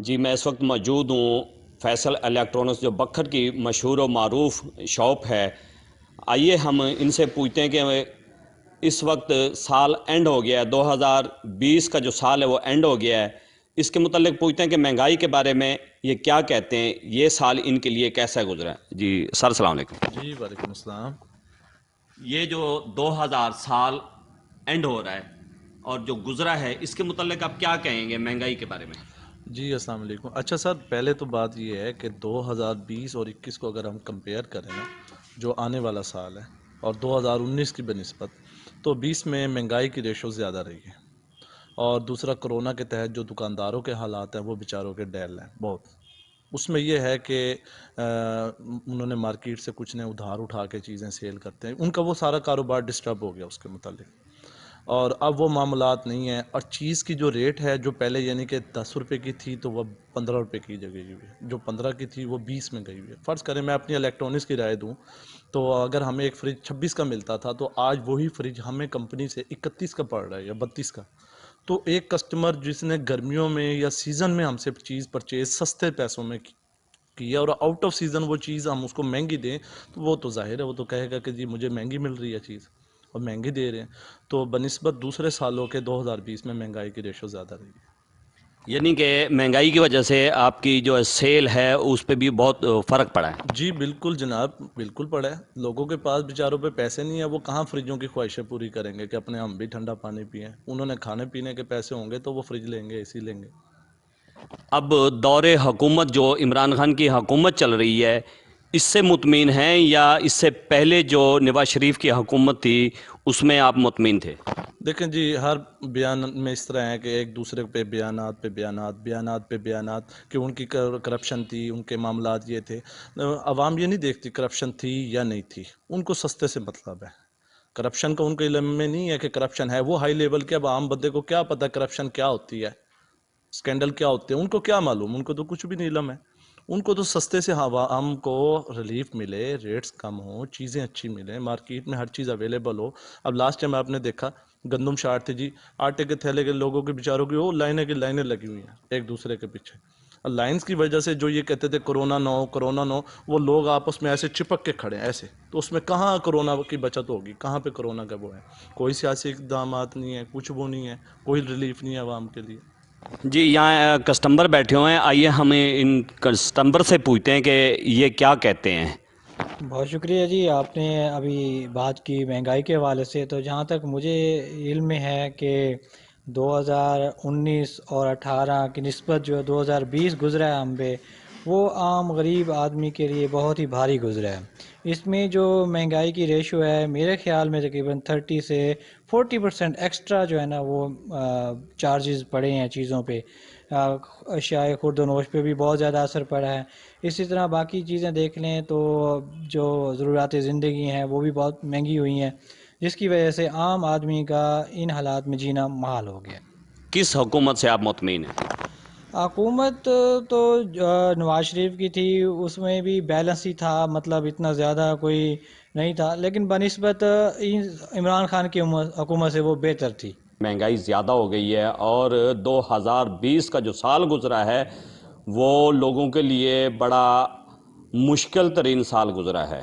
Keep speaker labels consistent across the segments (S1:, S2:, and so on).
S1: جی میں اس وقت موجود ہوں فیصل الیکٹرانکس جو بکھر کی مشہور و معروف شاپ ہے۔ آئیے ہم ان سے پوچھتے ہیں کہ اس وقت سال اینڈ ہو گیا ہے، 2020 کا جو سال ہے وہ اینڈ ہو گیا ہے، اس کے متعلق پوچھتے ہیں کہ مہنگائی کے بارے میں یہ کیا کہتے ہیں، یہ سال ان کے لیے کیسا گزرا ہے۔ جی سر السلام علیکم۔
S2: جی وعلیکم السلام۔
S1: یہ جو 2000 سال اینڈ ہو رہا ہے اور جو گزرا ہے اس کے متعلق آپ کیا کہیں گے مہنگائی کے بارے میں؟
S2: جی السلام علیکم۔ اچھا سر، پہلے تو بات یہ ہے کہ 2020 اور 21 کو اگر ہم کمپیئر کریں نا، جو آنے والا سال ہے اور 2019 کی بنسبت، تو 20 میں مہنگائی کی ریشو زیادہ رہی ہے، اور دوسرا کرونا کے تحت جو دکانداروں کے حالات ہیں وہ بیچاروں کے ڈیل ہیں بہت۔ اس میں یہ ہے کہ انہوں نے مارکیٹ سے کچھ نے ادھار اٹھا کے چیزیں سیل کرتے ہیں، ان کا وہ سارا کاروبار ڈسٹرب ہو گیا اس کے متعلق، اور اب وہ معاملات نہیں ہیں، اور چیز کی جو ریٹ ہے جو پہلے یعنی کہ 10 روپے کی تھی تو وہ 15 روپے کی جگہ ہوئی ہے، جو 15 کی تھی وہ 20 میں گئی ہوئی ہے۔ فرض کریں میں اپنی الیکٹرانکس کی رائے دوں تو اگر ہمیں ایک فریج 26 کا ملتا تھا تو آج وہی فریج ہمیں کمپنی سے 31 کا پڑ رہا ہے یا 32 کا۔ تو ایک کسٹمر جس نے گرمیوں میں یا سیزن میں ہم سے چیز پرچیز سستے پیسوں میں کیا اور آؤٹ آف سیزن وہ چیز ہم اس کو مہنگی دیں، تو وہ تو ظاہر ہے وہ تو کہے گا کہ جی مجھے مہنگی مل رہی ہے چیز اور مہنگی دے رہے ہیں۔ تو بنسبت دوسرے سالوں کے 2020 میں مہنگائی کی ریشو زیادہ رہی ہے۔
S1: یعنی کہ مہنگائی کی وجہ سے آپ کی جو سیل ہے اس پہ بھی بہت فرق پڑا ہے۔
S2: جی بالکل جناب، بالکل پڑا ہے۔ لوگوں کے پاس بیچاروں پہ پیسے نہیں ہیں، وہ کہاں فریجوں کی خواہشیں پوری کریں گے کہ اپنے ہم بھی ٹھنڈا پانی پئیں۔ انہوں نے کھانے پینے کے پیسے ہوں گے تو وہ فریج لیں گے، اے سی لیں گے۔
S1: اب دور حکومت جو عمران خان کی حکومت چل رہی ہے اس سے مطمئن ہیں یا اس سے پہلے جو نواز شریف کی حکومت تھی اس میں آپ مطمئن تھے؟
S2: دیکھیں جی، ہر بیان میں اس طرح ہے کہ ایک دوسرے پہ بیانات پہ بیانات، بیانات پہ بیانات، کہ ان کی کرپشن تھی، ان کے معاملات یہ تھے۔ عوام یہ نہیں دیکھتی کرپشن تھی یا نہیں تھی، ان کو سستے سے مطلب ہے۔ کرپشن کا ان کے علم میں نہیں ہے کہ کرپشن ہے، وہ ہائی لیول کے، اب عام بندے کو کیا پتہ کرپشن کیا ہوتی ہے، سکینڈل کیا ہوتے ہیں، ان کو کیا معلوم، ان کو تو کچھ بھی نہیں علم ہے۔ ان کو تو سستے سے عوام کو ریلیف ملے، ریٹس کم ہوں، چیزیں اچھی ملیں، مارکیٹ میں ہر چیز اویلیبل ہو۔ اب لاسٹ ٹائم آپ نے دیکھا گندم شاٹ تھی جی، آٹے کے تھیلے کے لوگوں کے بیچاروں کی وہ لائنیں کی لائنیں لگی ہوئی ہیں ایک دوسرے کے پیچھے۔ لائنز کی وجہ سے جو یہ کہتے تھے کرونا نہ ہو کرونا نہ ہو، وہ لوگ آپس میں ایسے چپک کے کھڑے ہیں ایسے، تو اس میں کہاں کرونا کی بچت ہوگی، کہاں پہ کرونا کا وہ ہے؟ کوئی سیاسی اقدامات نہیں ہے، کچھ وہ نہیں ہے، کوئی ریلیف نہیں ہے عوام کے لیے۔
S1: جی یہاں کسٹمر بیٹھے ہوئے ہیں، آئیے ہم ان کسٹمر سے پوچھتے ہیں کہ یہ کیا کہتے ہیں۔
S3: بہت شکریہ جی، آپ نے ابھی بات کی مہنگائی کے حوالے سے، تو جہاں تک مجھے علم میں ہے کہ 2019 اور 18 کی نسبت جو 2020 گزرا ہے ہم پہ، وہ عام غریب آدمی کے لیے بہت ہی بھاری گزرا ہے۔ اس میں جو مہنگائی کی ریشو ہے میرے خیال میں تقریباً 30 سے 40% ایکسٹرا جو ہے نا وہ چارجز پڑے ہیں چیزوں پہ، اشیاء خرد و نوش پہ بھی بہت زیادہ اثر پڑا ہے۔ اسی طرح باقی چیزیں دیکھ لیں تو جو ضروریات زندگی ہیں وہ بھی بہت مہنگی ہوئی ہیں، جس کی وجہ سے عام آدمی کا ان حالات میں جینا محال ہو گیا۔
S1: کس حکومت سے آپ مطمئن ہیں؟
S3: حکومت تو نواز شریف کی تھی، اس میں بھی بیلنس ہی تھا، مطلب اتنا زیادہ کوئی نہیں تھا، لیکن بنسبت عمران خان کی حکومت سے وہ بہتر تھی۔
S1: مہنگائی زیادہ ہو گئی ہے اور 2020 کا جو سال گزرا ہے وہ لوگوں کے لیے بڑا مشکل ترین سال گزرا ہے۔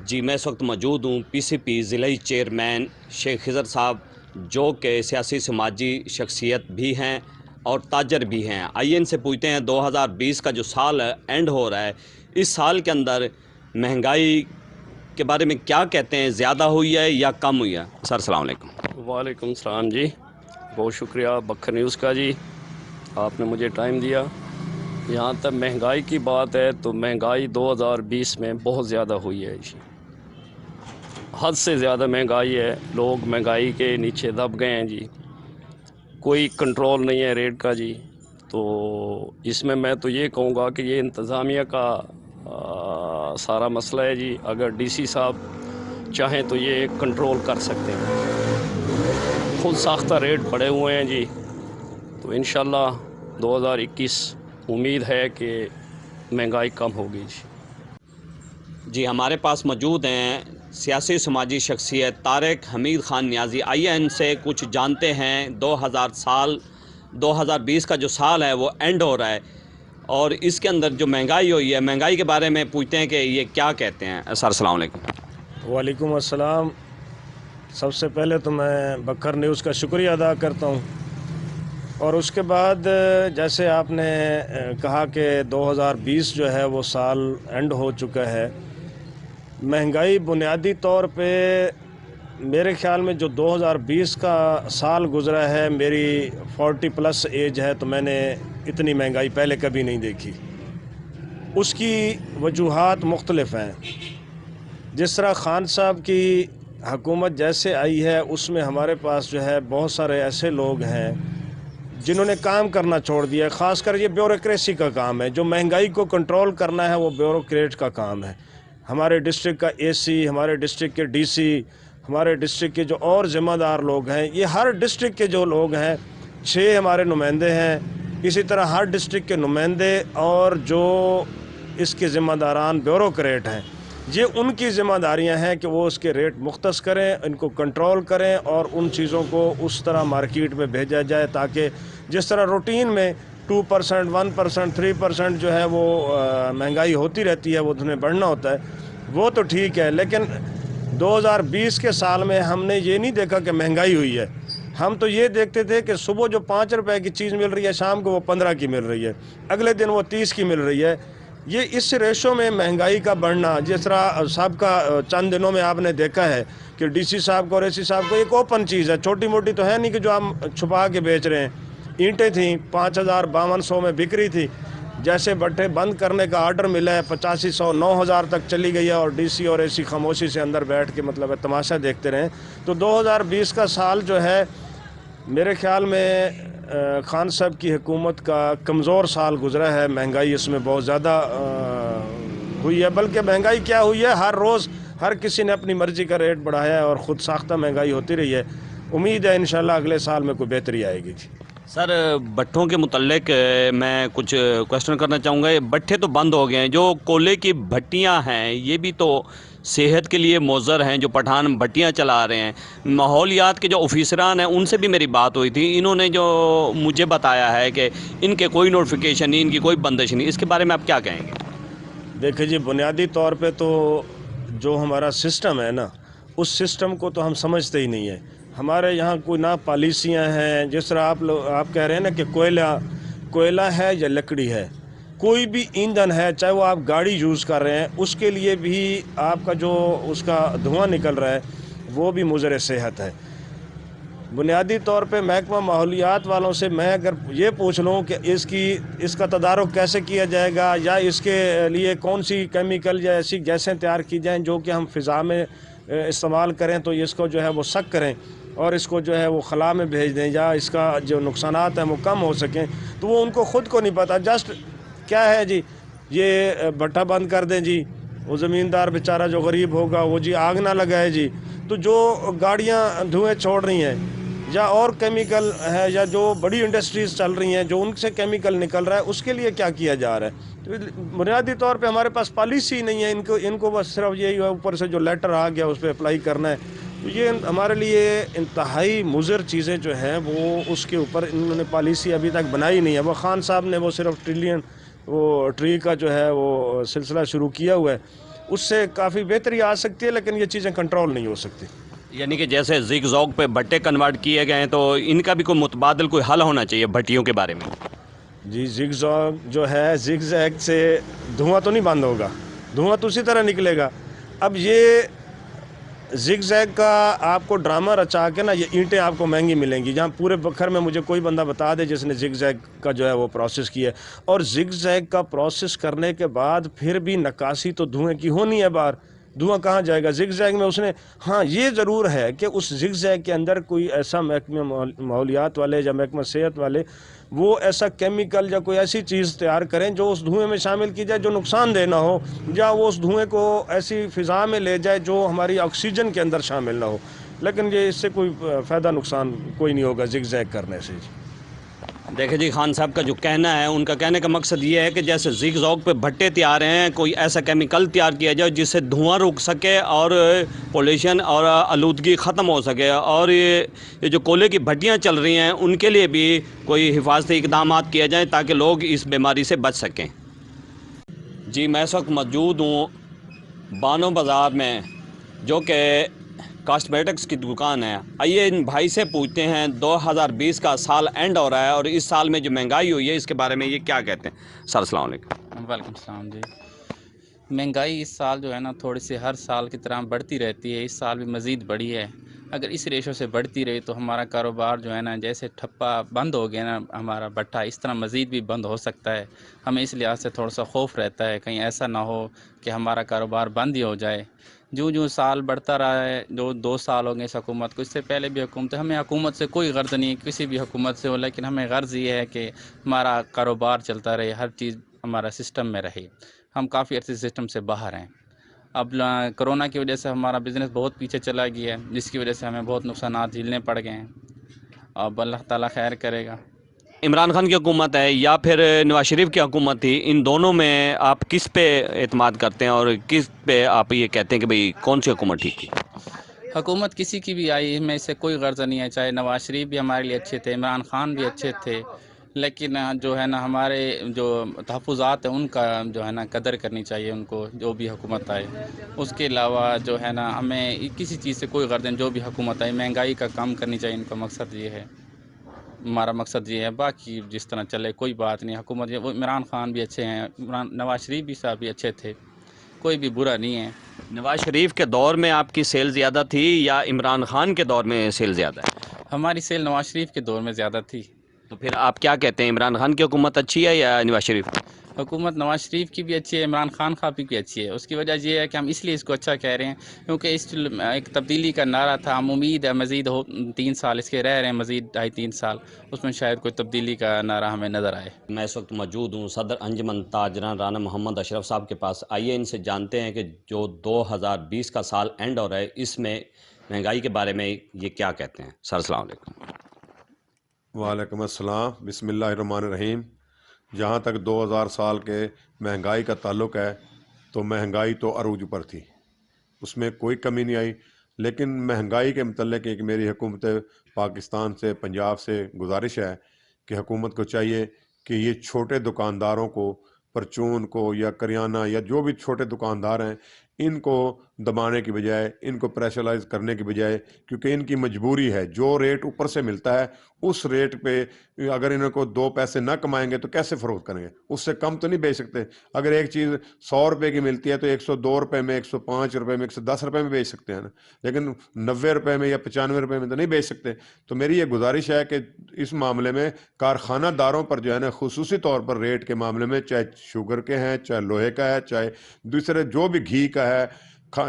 S1: جی میں اس وقت موجود ہوں پی سی پی ضلعی چیئرمین شیخ خضر صاحب، جو کہ سیاسی سماجی شخصیت بھی ہیں اور تاجر بھی ہیں۔ آئیے ان سے پوچھتے ہیں 2020 کا جو سال اینڈ ہو رہا ہے اس سال کے اندر مہنگائی کے بارے میں کیا کہتے ہیں، زیادہ ہوئی ہے یا کم ہوئی ہے؟ سر السلام علیکم۔
S4: وعلیکم السلام جی، بہت شکریہ بکھر نیوز کا جی، آپ نے مجھے ٹائم دیا۔ یہاں تک مہنگائی کی بات ہے تو مہنگائی 2020 میں بہت زیادہ ہوئی ہے جی، حد سے زیادہ مہنگائی ہے، لوگ مہنگائی کے نیچے دب گئے ہیں جی، کوئی کنٹرول نہیں ہے ریٹ کا جی۔ تو اس میں تو یہ کہوں گا کہ یہ انتظامیہ کا سارا مسئلہ ہے جی، اگر ڈی سی صاحب چاہیں تو یہ کنٹرول کر سکتے ہیں۔ خود ساختہ ریٹ بڑھے ہوئے ہیں جی، تو انشاءاللہ 2021 امید ہے کہ مہنگائی کم ہوگی جی۔
S1: جی ہمارے پاس موجود ہیں سیاسی سماجی شخصیت طارق حمید خان نیازی، آئیے ان سے کچھ جانتے ہیں 2000 سال 2020 کا جو سال ہے وہ اینڈ ہو رہا ہے اور اس کے اندر جو مہنگائی ہوئی ہے، مہنگائی کے بارے میں پوچھتے ہیں کہ یہ کیا کہتے ہیں۔ سر السلام علیکم۔
S5: وعلیکم السلام۔ سب سے پہلے تو میں بکھر نیوز کا شکریہ ادا کرتا ہوں، اور اس کے بعد جیسے آپ نے کہا کہ 2020 جو ہے وہ سال اینڈ ہو چکا ہے، مہنگائی بنیادی طور پہ میرے خیال میں جو 2020 کا سال گزرا ہے، میری 40 پلس ایج ہے تو میں نے اتنی مہنگائی پہلے کبھی نہیں دیکھی۔ اس کی وجوہات مختلف ہیں۔ جس طرح خان صاحب کی حکومت جیسے آئی ہے، اس میں ہمارے پاس جو ہے بہت سارے ایسے لوگ ہیں جنہوں نے کام کرنا چھوڑ دیا ہے۔ خاص کر یہ بیوروکریسی کا کام ہے، جو مہنگائی کو کنٹرول کرنا ہے وہ بیوروکریٹ کا کام ہے۔ ہمارے ڈسٹرکٹ کا اے سی، ہمارے ڈسٹرکٹ کے ڈی سی، ہمارے ڈسٹرکٹ کے جو اور ذمہ دار لوگ ہیں، یہ ہر ڈسٹرکٹ کے جو لوگ ہیں، 6 ہمارے نمائندے ہیں، اسی طرح ہر ڈسٹرکٹ کے نمائندے اور جو اس کے ذمہ داران بیوروکریٹ ہیں، یہ ان کی ذمہ داریاں ہیں کہ وہ اس کے ریٹ مختص کریں، ان کو کنٹرول کریں اور ان چیزوں کو اس طرح مارکیٹ میں بھیجا جائے تاکہ جس طرح روٹین میں 2%، 1%، 3% جو ہے وہ مہنگائی ہوتی رہتی ہے، وہ انہیں بڑھنا ہوتا ہے، وہ تو ٹھیک ہے۔ لیکن 2020 کے سال میں ہم نے یہ نہیں دیکھا کہ مہنگائی ہوئی ہے۔ ہم تو یہ دیکھتے تھے کہ صبح جو 5 روپے کی چیز مل رہی ہے، شام کو وہ 15 کی مل رہی ہے، اگلے دن وہ 30 کی مل رہی ہے۔ یہ اس ریشو میں مہنگائی کا بڑھنا، جس طرح صاحب کا چند دنوں میں آپ نے دیکھا ہے کہ ڈی سی صاحب کو اور اے سی صاحب کو ایک اوپن چیز ہے، چھوٹی موٹی تو ہے نہیں کہ جو ہم چھپا کے بیچ رہے ہیں۔ اینٹیں تھیں 5,000-5,100 میں بک رہی تھی، جیسے بٹھے بند کرنے کا آرڈر ملا ہے 8500 9,000 تک چلی گئی ہے، اور ڈی سی اور اے سی خاموشی سے اندر بیٹھ کے مطلب تماشا دیکھتے رہیں۔ تو 2020 کا سال جو ہے میرے خیال میں خان صاحب کی حکومت کا کمزور سال گزرا ہے۔ مہنگائی اس میں بہت زیادہ ہوئی ہے، بلکہ مہنگائی کیا ہوئی ہے، ہر روز ہر کسی نے اپنی مرضی کا ریٹ بڑھایا ہے اور خود ساختہ مہنگائی ہوتی رہی ہے۔ امید ہے انشاءاللہ اگلے سال میں کوئی بہتری آئے گی۔
S1: سر بٹھوں کے متعلق میں کچھ کوشچن کرنا چاہوں گا۔ یہ بٹھے تو بند ہو گئے ہیں، جو کولے کی بھٹیاں ہیں یہ بھی تو صحت کے لیے مضر ہیں، جو پٹھان بھٹیاں چلا رہے ہیں۔ ماحولیات کے جو آفیسران ہیں ان سے بھی میری بات ہوئی تھی، انہوں نے جو مجھے بتایا ہے کہ ان کے کوئی نوٹیفیکیشن نہیں، ان کی کوئی بندش نہیں۔ اس کے بارے میں آپ کیا کہیں گے؟
S5: دیکھیں جی، بنیادی طور پہ تو جو ہمارا سسٹم ہے نا، اس سسٹم کو تو ہم سمجھتے ہی نہیں ہے۔ ہمارے یہاں کوئی نہ پالیسیاں ہیں، جس طرح آپ کہہ رہے ہیں نا کہ کوئلہ ہے یا لکڑی ہے، کوئی بھی ایندھن ہے، چاہے وہ آپ گاڑی یوز کر رہے ہیں، اس کے لیے بھی آپ کا جو اس کا دھواں نکل رہا ہے وہ بھی مضر صحت ہے۔ بنیادی طور پہ محکمہ ماحولیات والوں سے میں اگر یہ پوچھ لوں کہ اس کا تدارک کیسے کیا جائے گا، یا اس کے لیے کون سی کیمیکل یا ایسی گیسیں تیار کی جائیں جو کہ ہم فضا میں استعمال کریں تو اس کو جو ہے وہ سک کریں اور اس کو جو ہے وہ خلا میں بھیج دیں، یا اس کا جو نقصانات ہیں وہ کم ہو سکیں، تو وہ ان کو خود کو نہیں پتہ۔ جسٹ کیا ہے جی، یہ بھٹا بند کر دیں جی، وہ زمیندار بیچارہ جو غریب ہوگا وہ جی آگ نہ لگائے جی۔ تو جو گاڑیاں دھوئیں چھوڑ رہی ہیں یا اور کیمیکل ہے، یا جو بڑی انڈسٹریز چل رہی ہیں جو ان سے کیمیکل نکل رہا ہے، اس کے لیے کیا کیا جا رہا ہے؟ تو بنیادی طور پہ ہمارے پاس پالیسی نہیں ہے، ان کو بس صرف یہی اوپر سے جو لیٹر آ گیا اس پہ اپلائی کرنا ہے۔ تو یہ ہمارے لیے انتہائی مضر چیزیں جو ہیں وہ اس کے اوپر انہوں نے پالیسی ابھی تک بنائی نہیں ہے۔ وہ خان صاحب نے وہ صرف ٹری کا جو ہے وہ سلسلہ شروع کیا ہوا ہے، اس سے کافی بہتری آ سکتی ہے، لیکن یہ چیزیں کنٹرول نہیں ہو سکتی۔
S1: یعنی کہ جیسے زگ زوگ پہ بٹے کنورٹ کیے گئے ہیں تو ان کا بھی کوئی متبادل کوئی حل ہونا چاہیے بھٹیوں کے بارے میں۔
S5: جی، زگ زوگ جو ہے، زگ زیگ سے دھواں تو نہیں بند ہوگا، دھواں تو اسی طرح نکلے گا۔ اب یہ زگ زیگ کا آپ کو ڈرامہ رچا کے نا، یہ اینٹیں آپ کو مہنگی ملیں گی، جہاں پورے بکھر میں مجھے کوئی بندہ بتا دے جس نے زگ زیگ کا جو ہے وہ پروسیس کیا ہے۔ اور زگ زیگ کا پروسیس کرنے کے بعد پھر بھی نکاسی تو دھوئیں کی ہونی ہے باہر، دھواں کہاں جائے گا؟ زگ زیگ میں اس نے، ہاں یہ ضرور ہے کہ اس زگ زیگ کے اندر کوئی ایسا محکمہ ماحولیات والے یا محکمہ صحت والے وہ ایسا کیمیکل یا کوئی ایسی چیز تیار کریں جو اس دھوئیں میں شامل کی جائے جو نقصان دہ نہ ہو، یا وہ اس دھوئیں کو ایسی فضا میں لے جائے جو ہماری آکسیجن کے اندر شامل نہ ہو۔ لیکن یہ اس سے کوئی فائدہ نقصان کوئی نہیں ہوگا زگ زیگ کرنے سے۔
S1: دیکھیں جی، خان صاحب کا جو کہنا ہے، ان کا کہنے کا مقصد یہ ہے کہ جیسے زیگ زوگ پہ بھٹے تیار ہیں، کوئی ایسا کیمیکل تیار کیا جائے جس سے دھواں رک سکے اور پولیوشن اور آلودگی ختم ہو سکے، اور یہ جو کولے کی بھٹیاں چل رہی ہیں ان کے لیے بھی کوئی حفاظتی اقدامات کیے جائیں تاکہ لوگ اس بیماری سے بچ سکیں۔ جی، میں اس وقت موجود ہوں بانو بازار میں، جو کہ کاسمیٹکس کی دکان ہے۔ آئیے ان بھائی سے پوچھتے ہیں، 2020 کا سال اینڈ ہو رہا ہے اور اس سال میں جو مہنگائی ہوئی ہے اس کے بارے میں یہ کیا کہتے ہیں؟ سر السلام علیکم۔
S6: وعلیکم السلام جی۔ مہنگائی اس سال جو ہے نا تھوڑی سی ہر سال کی طرح بڑھتی رہتی ہے، اس سال بھی مزید بڑھی ہے۔ اگر اس ریشو سے بڑھتی رہی تو ہمارا کاروبار جو ہے نا جیسے ٹھپا بند ہو گیا نا ہمارا بٹھا، اس طرح مزید بھی بند ہو سکتا ہے۔ ہمیں اس لحاظ سے تھوڑا سا خوف رہتا ہے کہیں ایسا نہ ہو کہ ہمارا کاروبار بند ہی ہو جائے۔ جو سال بڑھتا رہا ہے، جو 2 سال ہو گئے اس حکومت کو، اس سے پہلے بھی حکومت، ہمیں حکومت سے کوئی غرض نہیں ہے، کسی بھی حکومت سے ہو، لیکن ہمیں غرض یہ ہے کہ ہمارا کاروبار چلتا رہے، ہر چیز ہمارا سسٹم میں رہے۔ ہم کافی عرصے سسٹم سے باہر ہیں۔ اب کرونا کی وجہ سے ہمارا بزنس بہت پیچھے چلا گیا ہے، جس کی وجہ سے ہمیں بہت نقصانات جھیلنے پڑ گئے ہیں۔ اب اللہ تعالیٰ خیر کرے گا۔
S1: عمران خان کی حکومت ہے یا پھر نواز شریف کی حکومت تھی، ان دونوں میں آپ کس پہ اعتماد کرتے ہیں اور کس پہ آپ یہ کہتے ہیں کہ بھئی کون سی حکومت ٹھیک تھی؟
S6: حکومت کسی کی بھی آئی میں سے کوئی غرض نہیں ہے، چاہے نواز شریف بھی ہمارے لیے اچھے تھے، عمران خان بھی اچھے تھے، لیکن جو ہے نا ہمارے جو تحفظات ہیں ان کا جو ہے نا قدر کرنی چاہیے ان کو، جو بھی حکومت آئے۔ اس کے علاوہ جو ہے نا ہمیں کسی چیز سے کوئی غرض نہیں، جو بھی حکومت آئے مہنگائی کا کم کرنی چاہیے، ان کا مقصد یہ ہے، ہمارا مقصد یہ ہے۔ باقی جس طرح چلے کوئی بات نہیں، حکومت وہ عمران خان بھی اچھے ہیں، نواز شریف بھی صاحب بھی اچھے تھے، کوئی بھی برا نہیں ہے۔
S1: نواز شریف کے دور میں آپ کی سیل زیادہ تھی یا عمران خان کے دور میں سیل زیادہ ہے؟
S6: ہماری سیل نواز شریف کے دور میں زیادہ تھی۔
S1: تو پھر آپ کیا کہتے ہیں، عمران خان کی حکومت اچھی ہے یا نواز شریف کی؟
S6: حکومت نواز شریف کی بھی اچھی ہے، عمران خان کی بھی اچھی ہے۔ اس کی وجہ یہ ہے کہ ہم اس لیے اس کو اچھا کہہ رہے ہیں کیونکہ اس ایک تبدیلی کا نعرہ تھا، ہم امید ہے مزید 3 سال اس کے رہ رہے ہیں، مزید 2.5-3 سال، اس میں شاید کوئی تبدیلی کا نعرہ ہمیں نظر آئے۔
S1: میں اس وقت موجود ہوں صدر انجمن تاجران رانا محمد اشرف صاحب کے پاس۔ آئیے ان سے جانتے ہیں کہ جو 2020 کا سال اینڈ ہو رہا ہے اس میں مہنگائی کے بارے میں یہ کیا کہتے ہیں۔ سر السلام علیکم۔
S7: وعلیکم السلام، بسم اللہ الرحمن الرحیم۔ جہاں تک 2000 سال کے مہنگائی کا تعلق ہے تو مہنگائی تو عروج پر تھی، اس میں کوئی کمی نہیں آئی، لیکن مہنگائی کے متعلق ایک میری حکومت پاکستان سے، پنجاب سے گزارش ہے کہ حکومت کو چاہیے کہ یہ چھوٹے دکانداروں کو، پرچون کو یا کریانہ یا جو بھی چھوٹے دکاندار ہیں، ان کو دبانے کی بجائے، ان کو پریشرائز کرنے کی بجائے، کیونکہ ان کی مجبوری ہے، جو ریٹ اوپر سے ملتا ہے اس ریٹ پہ اگر انہوں کو 2 پیسے نہ کمائیں گے تو کیسے فروخت کریں گے؟ اس سے کم تو نہیں بیچ سکتے۔ اگر ایک چیز 100 روپے کی ملتی ہے تو 102 روپے میں، 105 روپے میں، 110 روپے میں بیچ سکتے ہیں نا، لیکن 90 روپے میں یا 95 روپے میں تو نہیں بیچ سکتے۔ تو میری یہ گزارش ہے کہ اس معاملے میں کارخانہ داروں پر جو ہے نا خصوصی طور پر ریٹ کے معاملے میں، چاہے شوگر کے ہیں، چاہے لوہے کا ہے، چاہے دوسرے جو بھی گھی کا ہے،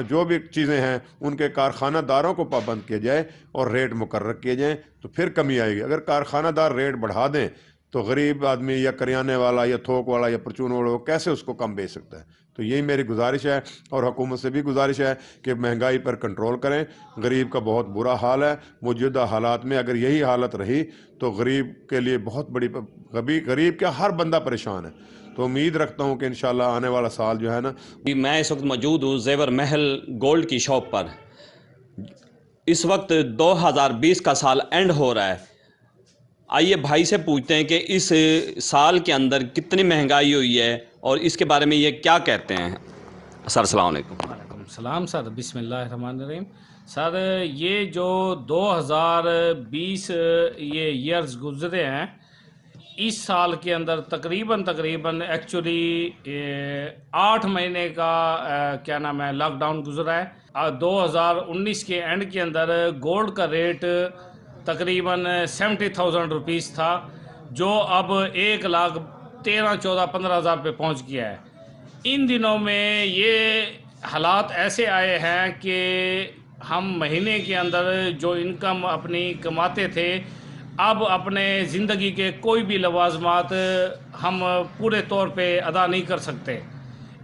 S7: جو بھی چیزیں ہیں، ان کے کارخانہ داروں کو پابند کیا جائے اور ریٹ مقرر کیے جائیں تو پھر کمی آئے گی۔ اگر کارخانہ دار ریٹ بڑھا دیں تو غریب آدمی یا کریانے والا یا تھوک والا یا پرچون والا کیسے اس کو کم بیچ سکتا ہے؟ تو یہی میری گزارش ہے، اور حکومت سے بھی گزارش ہے کہ مہنگائی پر کنٹرول کریں۔ غریب کا بہت برا حال ہے موجودہ حالات میں، اگر یہی حالت رہی تو غریب کے لیے بہت بڑی، غریب کیا ہر بندہ پریشان ہے۔ تو امید رکھتا ہوں کہ انشاءاللہ آنے والا سال جو ہے نا۔
S1: میں اس وقت موجود ہوں زیور محل گولڈ کی شاپ پر۔ اس وقت 2020 کا سال اینڈ ہو رہا ہے۔ آئیے بھائی سے پوچھتے ہیں کہ اس سال کے اندر کتنی مہنگائی ہوئی ہے اور اس کے بارے میں یہ کیا کہتے ہیں۔ سر السلام علیکم۔
S8: وعلیکم السلام سر، بسم اللہ الرحمن الرحیم۔ سر یہ جو 2020 یہ ایئرز گزرے ہیں، اس سال کے اندر تقریباً ایکچولی 8 مہینے کا کیا نام ہے لاک ڈاؤن گزرا ہے۔ 2019 کے اینڈ کے اندر گولڈ کا ریٹ تقریباً 70,000 روپیز تھا، جو اب 1,13,14,15,000 پہ پہنچ گیا ہے۔ ان دنوں میں یہ حالات ایسے آئے ہیں کہ ہم مہینے کے اندر جو انکم اپنی کماتے تھے، اب اپنے زندگی کے کوئی بھی لوازمات ہم پورے طور پہ ادا نہیں کر سکتے۔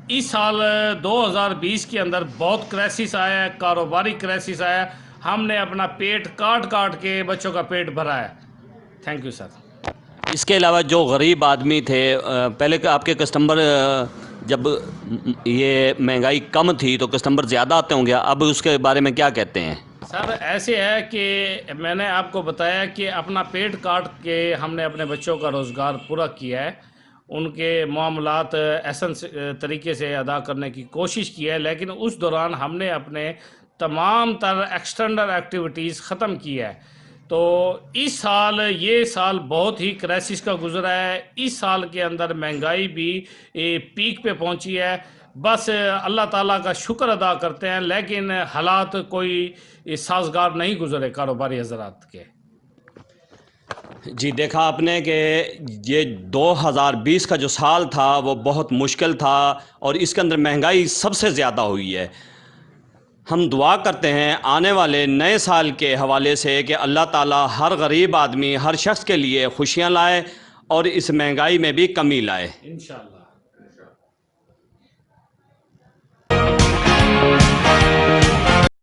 S8: اس سال 2020 کے اندر بہت کرائسس آیا ہے، کاروباری کرائسس آیا ہے۔ ہم نے اپنا پیٹ کاٹ کے بچوں کا پیٹ بھرا ہے۔ Thank you sir.
S1: اس کے علاوہ جو غریب آدمی تھے پہلے آپ کے کسٹمر جب یہ مہنگائی کم تھی تو کسٹمر زیادہ آتے ہوں گے، اب اس کے بارے میں کیا کہتے ہیں؟
S8: سر ایسے ہے کہ میں نے آپ کو بتایا کہ اپنا پیٹ کاٹ کے ہم نے اپنے بچوں کا روزگار پورا کیا ہے، ان کے معاملات احسن طریقے سے ادا کرنے کی کوشش کی ہے، لیکن اس دوران ہم نے اپنے تمام تر ایکسٹرنل ایکٹیویٹیز ختم کی ہے۔ تو اس سال یہ سال بہت ہی کرائسس کا گزرا ہے، اس سال کے اندر مہنگائی بھی پیک پہ پہنچی ہے۔ بس اللہ تعالیٰ کا شکر ادا کرتے ہیں، لیکن حالات کوئی سازگار نہیں گزرے کاروباری حضرات کے۔
S1: جی دیکھا آپ نے کہ یہ 2020 کا جو سال تھا وہ بہت مشکل تھا اور اس کے اندر مہنگائی سب سے زیادہ ہوئی ہے۔ ہم دعا کرتے ہیں آنے والے نئے سال کے حوالے سے کہ اللہ تعالیٰ ہر غریب آدمی، ہر شخص کے لیے خوشیاں لائے اور اس مہنگائی میں بھی کمی لائے۔
S8: انشاءاللہ۔